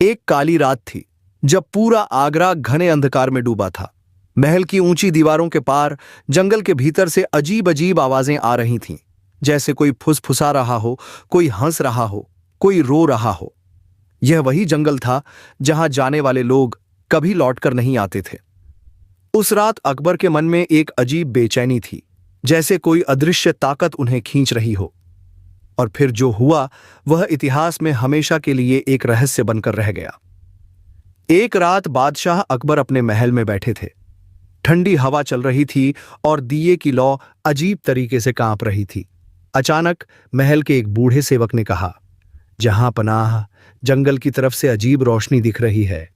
एक काली रात थी जब पूरा आगरा घने अंधकार में डूबा था। महल की ऊंची दीवारों के पार जंगल के भीतर से अजीब अजीब आवाजें आ रही थीं, जैसे कोई फुसफुसा रहा हो, कोई हंस रहा हो, कोई रो रहा हो। यह वही जंगल था जहां जाने वाले लोग कभी लौटकर नहीं आते थे। उस रात अकबर के मन में एक अजीब बेचैनी थी, जैसे कोई अदृश्य ताकत उन्हें खींच रही हो। और फिर जो हुआ वह इतिहास में हमेशा के लिए एक रहस्य बनकर रह गया। एक रात बादशाह अकबर अपने महल में बैठे थे। ठंडी हवा चल रही थी और दिए की लौ अजीब तरीके से कांप रही थी। अचानक महल के एक बूढ़े सेवक ने कहा, जहां पनाह, जंगल की तरफ से अजीब रोशनी दिख रही है।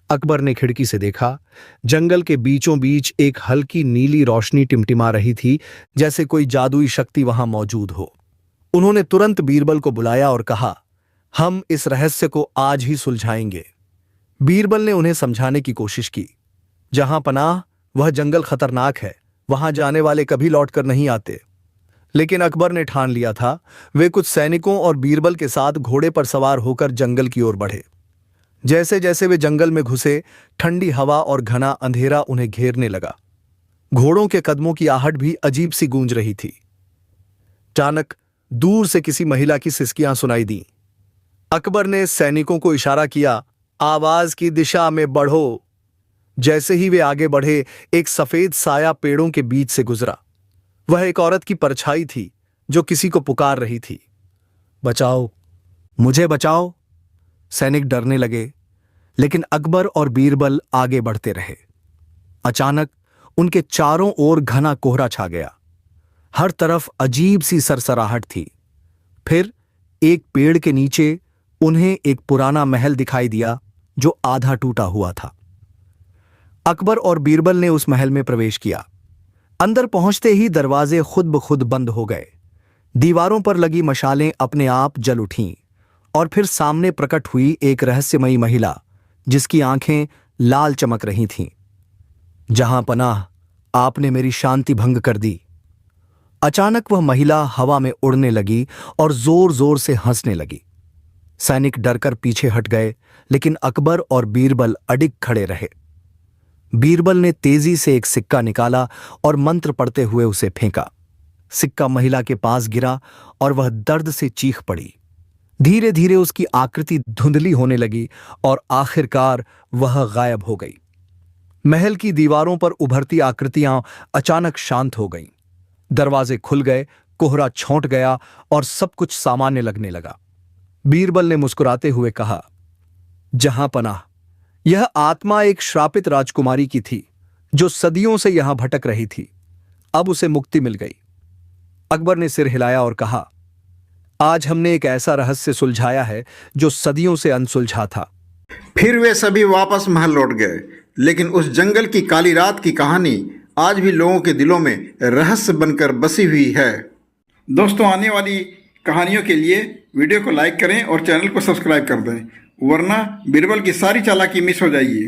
अकबर ने खिड़की से देखा। जंगल के बीचों बीच एक हल्की नीली रोशनी टिमटिमा रही थी, जैसे कोई जादुई शक्ति वहां मौजूद हो। उन्होंने तुरंत बीरबल को बुलाया और कहा, हम इस रहस्य को आज ही सुलझाएंगे। बीरबल ने उन्हें समझाने की कोशिश की, जहां पनाह, वह जंगल खतरनाक है, वहां जाने वाले कभी लौटकर नहीं आते। लेकिन अकबर ने ठान लिया था। वे कुछ सैनिकों और बीरबल के साथ घोड़े पर सवार होकर जंगल की ओर बढ़े। जैसे जैसे वे जंगल में घुसे, ठंडी हवा और घना अंधेरा उन्हें घेरने लगा। घोड़ों के कदमों की आहट भी अजीब सी गूंज रही थी। अचानक दूर से किसी महिला की सिसकियां सुनाई दी। अकबर ने सैनिकों को इशारा किया, आवाज की दिशा में बढ़ो। जैसे ही वे आगे बढ़े, एक सफेद साया पेड़ों के बीच से गुजरा। वह एक औरत की परछाई थी जो किसी को पुकार रही थी, बचाओ, मुझे बचाओ। सैनिक डरने लगे, लेकिन अकबर और बीरबल आगे बढ़ते रहे। अचानक उनके चारों ओर घना कोहरा छा गया। हर तरफ अजीब सी सरसराहट थी। फिर एक पेड़ के नीचे उन्हें एक पुराना महल दिखाई दिया जो आधा टूटा हुआ था। अकबर और बीरबल ने उस महल में प्रवेश किया। अंदर पहुंचते ही दरवाजे खुद ब खुद बंद हो गए। दीवारों पर लगी मशालें अपने आप जल उठीं और फिर सामने प्रकट हुई एक रहस्यमयी महिला, जिसकी आंखें लाल चमक रही थीं। जहां पनाह, आपने मेरी शांति भंग कर दी। अचानक वह महिला हवा में उड़ने लगी और जोर जोर से हंसने लगी। सैनिक डरकर पीछे हट गए, लेकिन अकबर और बीरबल अडिग खड़े रहे। बीरबल ने तेजी से एक सिक्का निकाला और मंत्र पढ़ते हुए उसे फेंका। सिक्का महिला के पास गिरा और वह दर्द से चीख पड़ी। धीरे धीरे उसकी आकृति धुंधली होने लगी और आखिरकार वह गायब हो गई। महल की दीवारों पर उभरती आकृतियां अचानक शांत हो गईं। दरवाजे खुल गए, कोहरा छौंट गया और सब कुछ सामान्य लगने लगा। बीरबल ने मुस्कुराते हुए कहा, जहां पनाह, यह आत्मा एक श्रापित राजकुमारी की थी जो सदियों से यहां भटक रही थी। अब उसे मुक्ति मिल गई। अकबर ने सिर हिलाया और कहा, आज हमने एक ऐसा रहस्य सुलझाया है जो सदियों से अनसुलझा था। फिर वे सभी वापस महल लौट गए, लेकिन उस जंगल की काली रात की कहानी आज भी लोगों के दिलों में रहस्य बनकर बसी हुई है। दोस्तों, आने वाली कहानियों के लिए वीडियो को लाइक करें और चैनल को सब्सक्राइब कर दें, वरना बीरबल की सारी चालाकी मिस हो जाएगी।